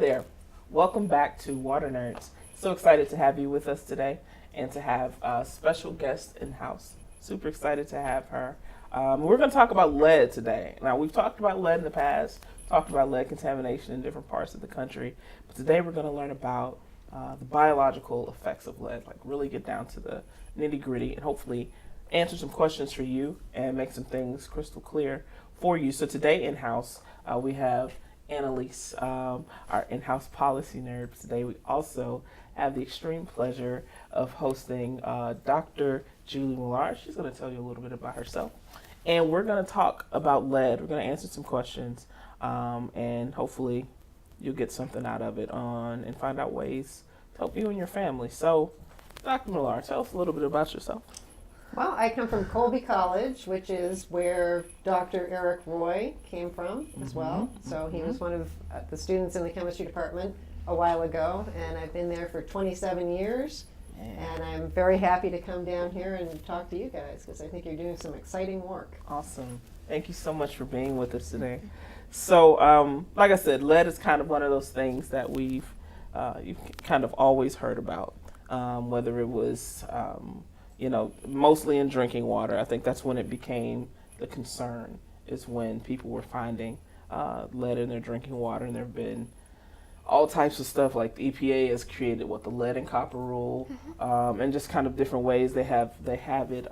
there. Welcome back to Water Nerds. So excited to have you with us today and to have a special guest in-house. Super excited to have her. We're going to talk about lead today. Now, we've talked about lead in the past, talked about lead contamination in different parts of the country, but today we're going to learn about the biological effects of lead, like really get down to the nitty-gritty and hopefully answer some questions for you and make some things crystal clear for you. So today in-house, we have Analies, our in-house policy nerd. Today we also have the extreme pleasure of hosting Dr. Julie Maillard. She's going to tell you a little bit about herself. And we're going to talk about lead. We're going to answer some questions, and hopefully you'll get something out of it and find out ways to help you and your family. So, Dr. Maillard, tell us a little bit about yourself. Well, I come from Colby College, which is where Dr. Eric Roy came from as well. So he was one of the students in the chemistry department a while ago, and I've been there for 27 years. And I'm very happy to come down here and talk to you guys because I think you're doing some exciting work. Awesome. Thank you so much for being with us today. So, like I said, lead is kind of one of those things that you've kind of always heard about, whether it was, mostly in drinking water. I think that's when it became the concern, is when people were finding lead in their drinking water, and there have been all types of stuff, like the EPA has created the lead and copper rule, and just kind of different ways they have it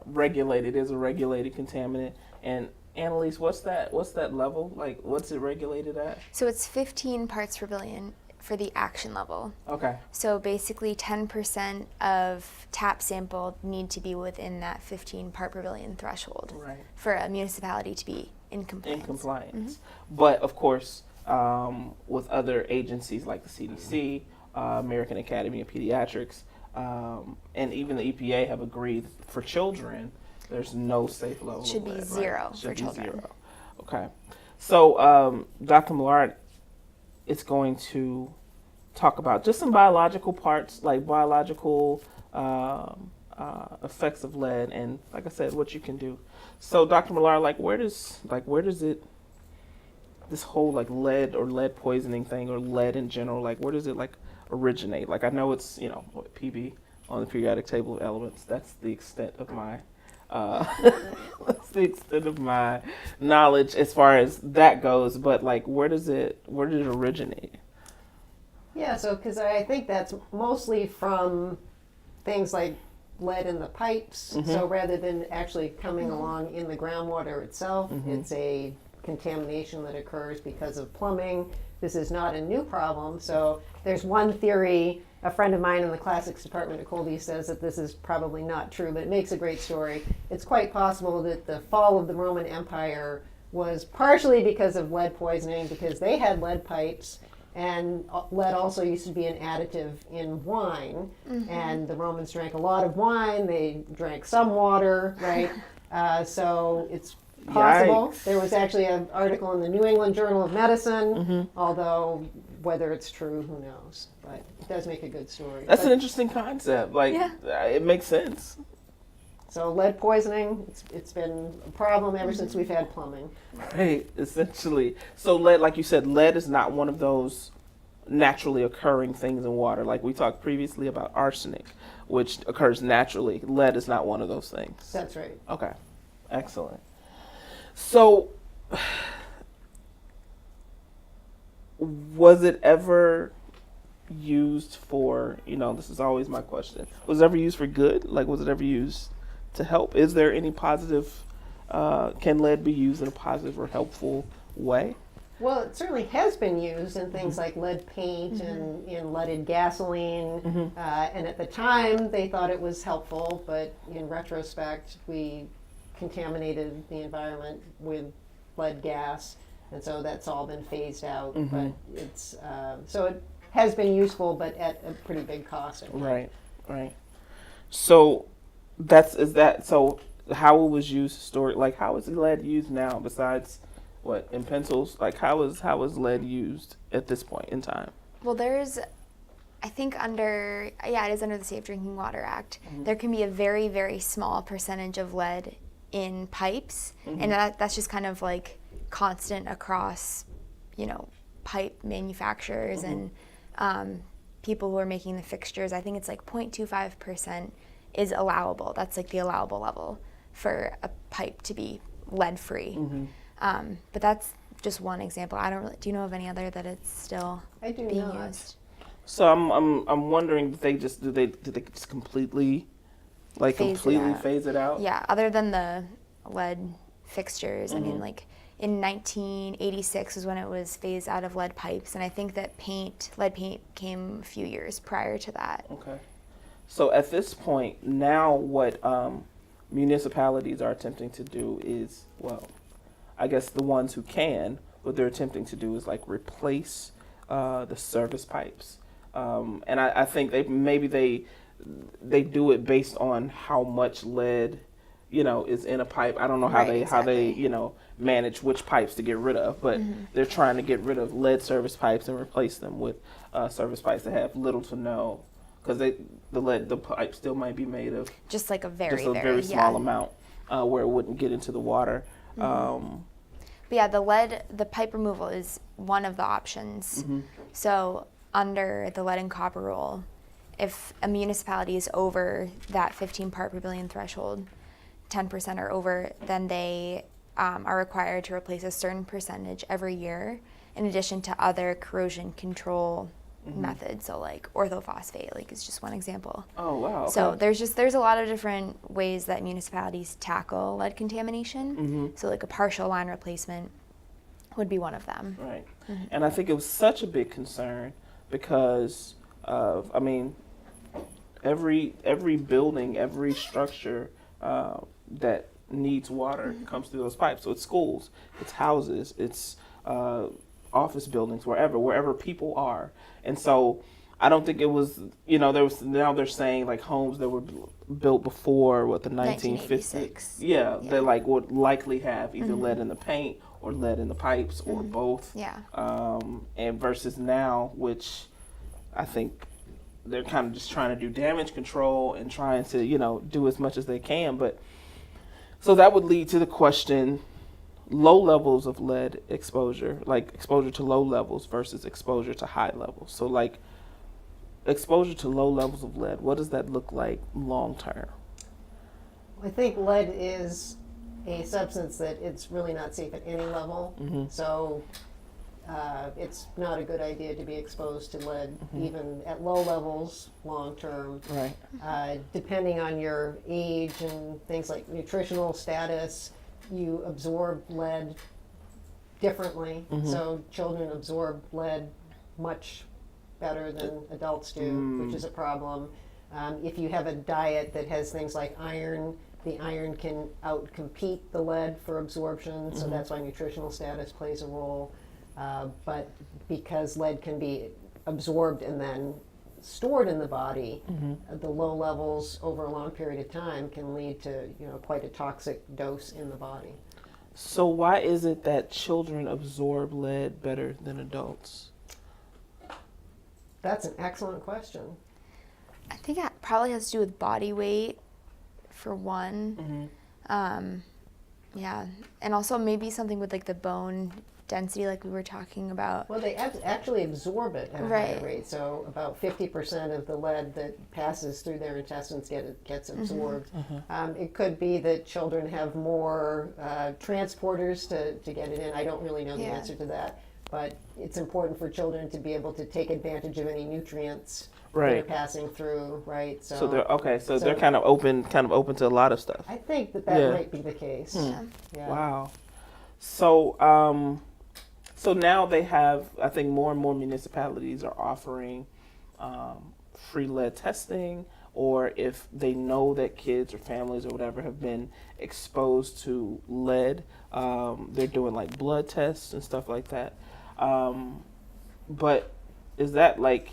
regulated as a regulated contaminant. And Analies, what's that level? Like, what's it regulated at? So it's 15 parts per billion for the action level. Okay. So basically 10% of tap sample need to be within that 15 part per billion threshold, right, for a municipality to be in compliance. But of course, with other agencies like the CDC, American Academy of Pediatrics, and even the EPA have agreed for children, there's no safe level. It should be zero for children. Zero. Okay. So Dr. Millard is going to talk about just some biological parts, like biological effects of lead, and like I said, what you can do. So Dr. Millard, where does it, this whole lead or lead poisoning thing, or lead in general, where does it originate? I know it's PB on the periodic table of elements. That's the extent of my knowledge as far as that goes. But where did it originate? Yeah, so because I think that's mostly from things like lead in the pipes. So rather than actually coming along in the groundwater itself, it's a contamination that occurs because of plumbing. This is not a new problem. So there's one theory. A friend of mine in the classics department at Colby says that this is probably not true, but it makes a great story. It's quite possible that the fall of the Roman Empire was partially because of lead poisoning, because they had lead pipes, and lead also used to be an additive in wine. And the Romans drank a lot of wine. They drank some water, right? So it's possible. Yikes. There was actually an article in the New England Journal of Medicine, although whether it's true, who knows? But it does make a good story. That's an interesting concept. It makes sense. So lead poisoning, it's been a problem ever since we've had plumbing. Right, essentially. So lead, like you said, lead is not one of those naturally occurring things in water. Like we talked previously about arsenic, which occurs naturally. Lead is not one of those things. That's right. Okay, excellent. So, was it ever used for, this is always my question, was it ever used for good? Was it ever used to help? Is there any positive, can lead be used in a positive or helpful way? Well, it certainly has been used in things like lead paint and in leaded gasoline. And at the time, they thought it was helpful, but in retrospect, we contaminated the environment with lead gas, and so that's all been phased out. But it's so it has been useful, but at a pretty big cost. Right. So so how it was used historically? How is lead used now? Besides in pencils? How is lead used at this point in time? Well, there's, I think it is under the Safe Drinking Water Act. There can be a very, very small percentage of lead in pipes, and that's just kind of constant across, pipe manufacturers and people who are making the fixtures, I think it's like 0.25% is allowable. That's like the allowable level for a pipe to be lead free. But that's just one example. I don't really, do you know of any other that it's still I do being not. used? So I'm wondering, do they just completely phase it out? Yeah, other than the lead fixtures. I mean, like in 1986 is when it was phased out of lead pipes, and I think that lead paint came a few years prior to that. Okay. So at this point, now what municipalities are attempting to do is, well, I guess the ones who can, what they're attempting to do is like replace the service pipes. And I think they do it based on how much lead, is in a pipe. I don't know how they manage which pipes to get rid of, but they're trying to get rid of lead service pipes and replace them with service pipes that have little to no, because the pipe still might be made of just like a very small amount where it wouldn't get into the water. But yeah, the pipe removal is one of the options. So under the lead and copper rule, if a municipality is over that 15 part per billion threshold, 10% or over, then they are required to replace a certain percentage every year, in addition to other corrosion control methods. So like orthophosphate, like is just one example. Oh wow! Okay. So there's a lot of different ways that municipalities tackle lead contamination. So like a partial line replacement would be one of them. Right. And I think it was such a big concern because of, every building, every structure that needs water comes through those pipes. So it's schools, it's houses, it's office buildings, wherever people are. And so I don't think it was, now they're saying like homes that were built before the 1950s. Yeah, they would likely have either lead in the paint or lead in the pipes or both. Yeah. And versus now, which I think they're kind of just trying to do damage control and trying to, do as much as they can. But so that would lead to the question, low levels of lead exposure, like exposure to low levels versus exposure to high levels. So like exposure to low levels of lead, what does that look like long term? I think lead is a substance that it's really not safe at any level. So it's not a good idea to be exposed to lead even at low levels long term. Right. Depending on your age and things like nutritional status, you absorb lead differently. So children absorb lead much better than adults do, which is a problem. If you have a diet that has things like iron, the iron can outcompete the lead for absorption, so that's why nutritional status plays a role. But because lead can be absorbed and then stored in the body, the low levels over a long period of time can lead to quite a toxic dose in the body. So why is it that children absorb lead better than adults? That's an excellent question. I think that probably has to do with body weight, for one. Yeah, and also maybe something with like the bone density, like we were talking about. Well, they actually absorb it at a higher rate. So about 50% of the lead that passes through their intestines gets absorbed. It could be that children have more transporters to get it in. I don't really know the answer to that. But it's important for children to be able to take advantage of any nutrients that are passing through, right? So they're kind of open to a lot of stuff. I think that might be the case. Yeah. Wow. So so now they have, I think more and more municipalities are offering free lead testing, or if they know that kids or families or whatever have been exposed to lead, they're doing like blood tests and stuff like that. But is that like,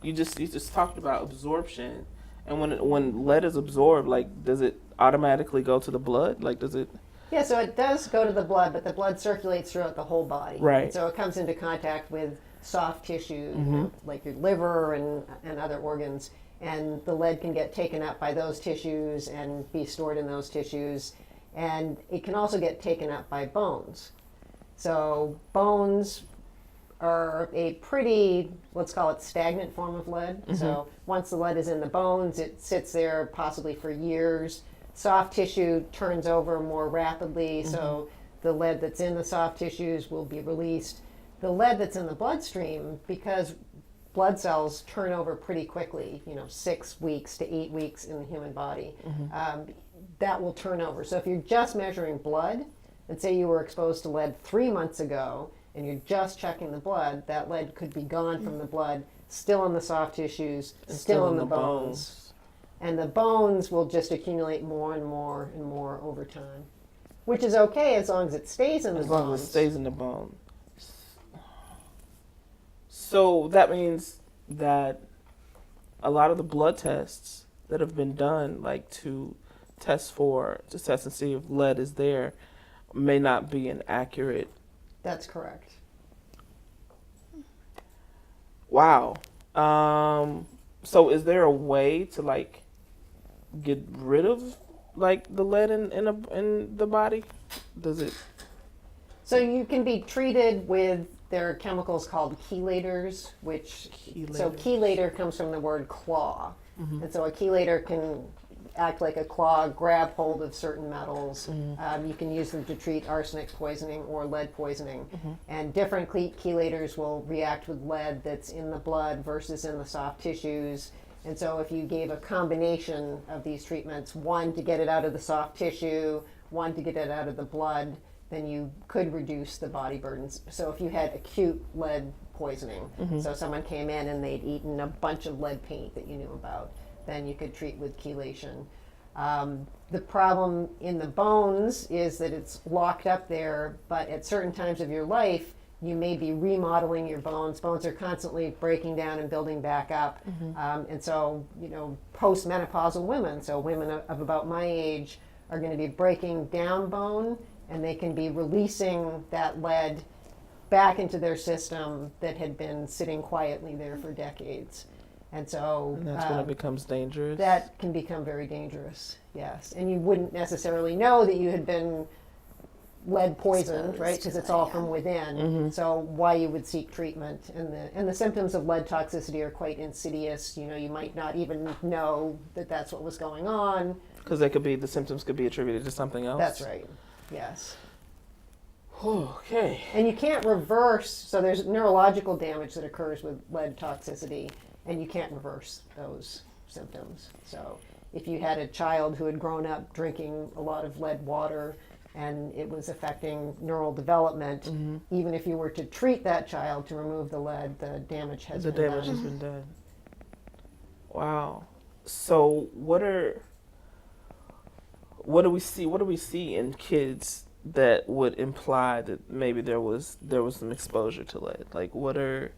you just talked about absorption, and when lead is absorbed, like does it automatically go to the blood? Like does it? Yeah, so it does go to the blood, but the blood circulates throughout the whole body. Right. And so it comes into contact with soft tissue, like your liver and other organs, and the lead can get taken up by those tissues and be stored in those tissues, and it can also get taken up by bones. So bones are a pretty, let's call it stagnant form of lead. So once the lead is in the bones, it sits there possibly for years. Soft tissue turns over more rapidly, so the lead that's in the soft tissues will be released. The lead that's in the bloodstream, because blood cells turn over pretty quickly, 6 weeks to 8 weeks in the human body, that will turn over. So if you're just measuring blood, and say you were exposed to lead 3 months ago, and you're just checking the blood, that lead could be gone from the blood, still in the soft tissues, still in the bones. And the bones will just accumulate more and more and more over time, which is okay as long as it stays in the bones. As long as it stays in the bone. So that means that a lot of the blood tests that have been done, like to test and see if lead is there, may not be an accurate. That's correct. Wow. So is there a way to get rid of the lead in the body? Does it? So you can be treated with, there are chemicals called chelators, so chelator comes from the word claw. And so a chelator can act like a claw, grab hold of certain metals. You can use them to treat arsenic poisoning or lead poisoning. And different chelators will react with lead that's in the blood versus in the soft tissues. And so if you gave a combination of these treatments, one to get it out of the soft tissue, one to get it out of the blood, then you could reduce the body burdens. So if you had acute lead poisoning, so someone came in and they'd eaten a bunch of lead paint that you knew about, then you could treat with chelation. The problem in the bones is that it's locked up there, but at certain times of your life, you may be remodeling your bones. Bones are constantly breaking down and building back up. And so, postmenopausal women, so women of about my age, are going to be breaking down bone, and they can be releasing that lead back into their system that had been sitting quietly there for decades. And so that's when it becomes dangerous. That can become very dangerous, yes. And you wouldn't necessarily know that you had been lead poisoned, right? Because it's all from within. So why you would seek treatment, and the symptoms of lead toxicity are quite insidious. You might not even know that that's what was going on. Because the symptoms could be attributed to something else. That's right. Yes. Okay. And you can't reverse. So there's neurological damage that occurs with lead toxicity, and you can't reverse those symptoms. So if you had a child who had grown up drinking a lot of lead water and it was affecting neural development, even if you were to treat that child to remove the lead, the damage has been done. has been done. Wow. So what do we see in kids that would imply that maybe there was some exposure to lead? Like what are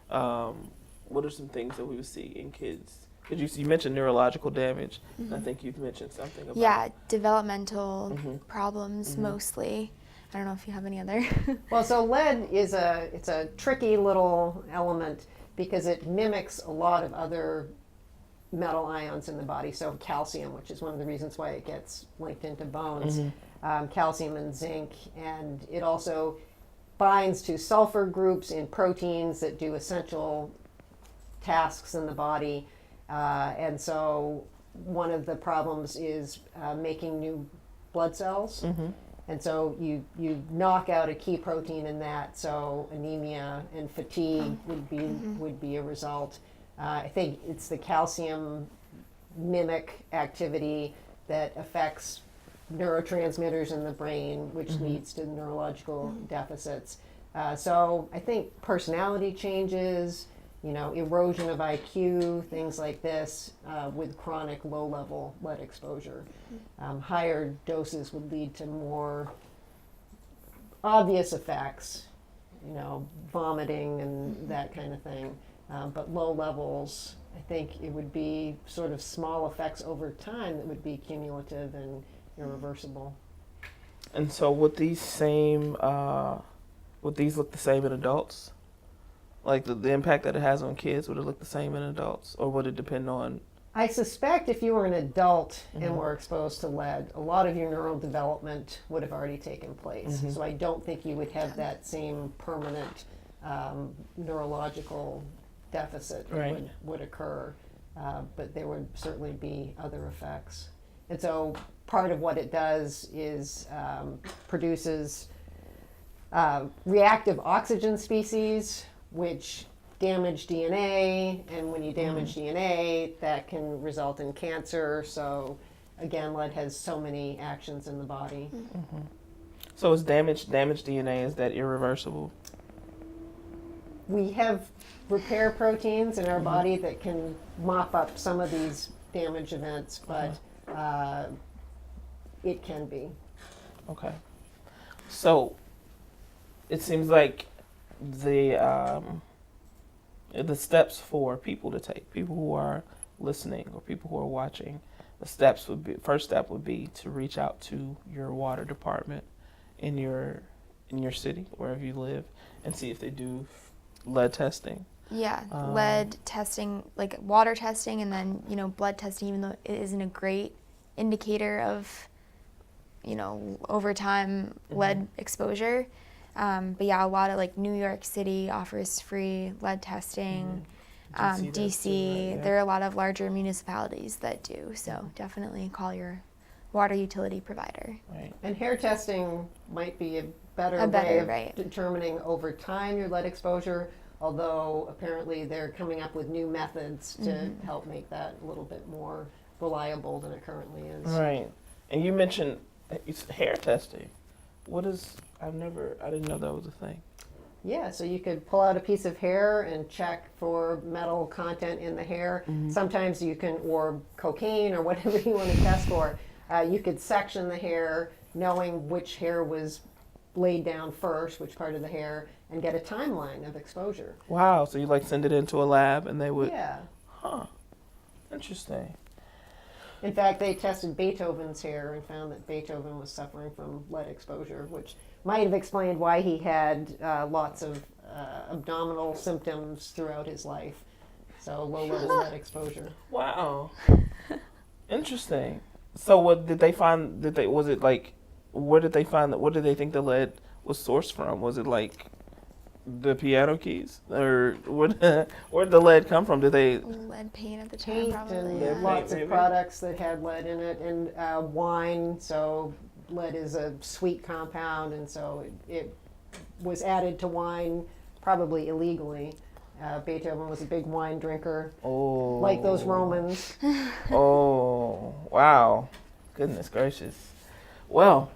some things that we would see in kids? Because you mentioned neurological damage. I think you've mentioned something about developmental problems mostly. I don't know if you have any other. Well, so lead is it's a tricky little element because it mimics a lot of other metal ions in the body. So calcium, which is one of the reasons why it gets linked into bones, calcium and zinc, and it also binds to sulfur groups in proteins that do essential tasks in the body. And so one of the problems is making new blood cells. And so you knock out a key protein in that, so anemia and fatigue would be a result. I think it's the calcium mimic activity that affects neurotransmitters in the brain, which leads to neurological deficits. So I think personality changes, erosion of IQ, things like this, with chronic low-level lead exposure. Higher doses would lead to more obvious effects, vomiting and that kind of thing. But low levels, I think it would be sort of small effects over time that would be cumulative and irreversible. And so would these look the same in adults? Like the impact that it has on kids, would it look the same in adults, or would it depend on? I suspect if you were an adult and were exposed to lead, a lot of your neural development would have already taken place. So I don't think you would have that same permanent neurological deficit that Right. would occur. But there would certainly be other effects. And so part of what it does is produces reactive oxygen species, which damage DNA, and when you damage DNA, that can result in cancer. So again, lead has so many actions in the body. So is damaged DNA, is that irreversible? We have repair proteins in our body that can mop up some of these damage events, but it can be. Okay. So it seems like the steps for people to take, people who are listening or people who are watching, first step would be to reach out to your water department in your city, wherever you live, and see if they do lead testing. Yeah, lead testing, like water testing, and then, blood testing, even though it isn't a great indicator of, over time lead exposure. But yeah, a lot of like New York City offers free lead testing. DC, DC, yeah. there are a lot of larger municipalities that do. So definitely call your water utility provider. Right. And hair testing might be a better A better, way of right. determining over time your lead exposure, although apparently they're coming up with new methods to help make that a little bit more reliable than it currently is. Right. And you mentioned hair testing. What is, I didn't know that was a thing. Yeah, so you could pull out a piece of hair and check for metal content in the hair. Sometimes you can, or cocaine or whatever you want to test for. You could section the hair knowing which hair was laid down first, which part of the hair, and get a timeline of exposure. Wow. So you like send it into a lab and they would, Yeah. huh, interesting. In fact, they tested Beethoven's hair and found that Beethoven was suffering from lead exposure, which might have explained why he had lots of abdominal symptoms throughout his life. So low level lead exposure. Wow. Interesting. So what did they find, was it like, where did they find that, what did they think the lead was sourced from? Was it like the piano keys? Or where did the lead come from? Did they, Lead paint at the time, Paint probably. and Yeah. lots Maybe. of products that had lead in it, and wine. So lead is a sweet compound, and so it was added to wine probably illegally. Beethoven was a big wine drinker, oh. like those Romans. Oh, wow. Goodness gracious. Well,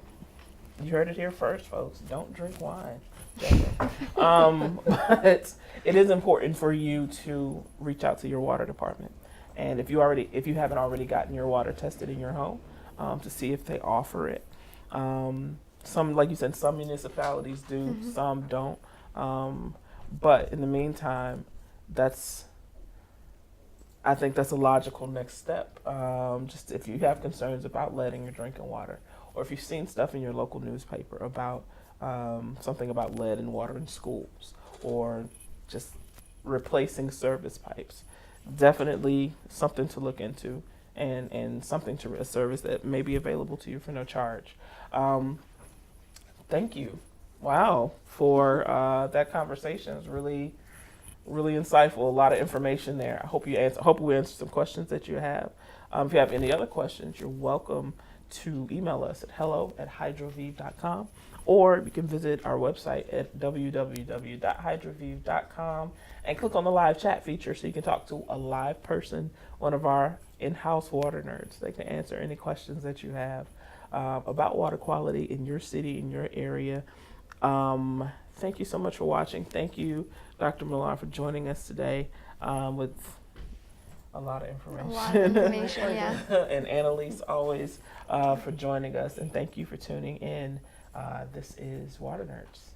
you heard it here first, folks. Don't drink wine. But it is important for you to reach out to your water department. And if you haven't already gotten your water tested in your home, to see if they offer it. Some, like you said, some municipalities do, some don't. But in the meantime, I think that's a logical next step. Just if you have concerns about lead in your drinking water, or if you've seen stuff in your local newspaper about something about lead in water in schools, or just replacing service pipes, definitely something to look into, and a service that may be available to you for no charge. Thank you. Wow, for that conversation. It was really, really insightful. A lot of information there. I hope we answered some questions that you have. If you have any other questions, you're welcome to email us at hello@hydroviv.com, or you can visit our website at www.hydroviv.com and click on the live chat feature so you can talk to a live person, one of our in-house water nerds. They can answer any questions that you have about water quality in your city, in your area. Thank you so much for watching. Thank you, Dr. Maillard, for joining us today with a lot of information. A lot of information, yeah. And Analies, always, for joining us. And thank you for tuning in. This is Water Nerds.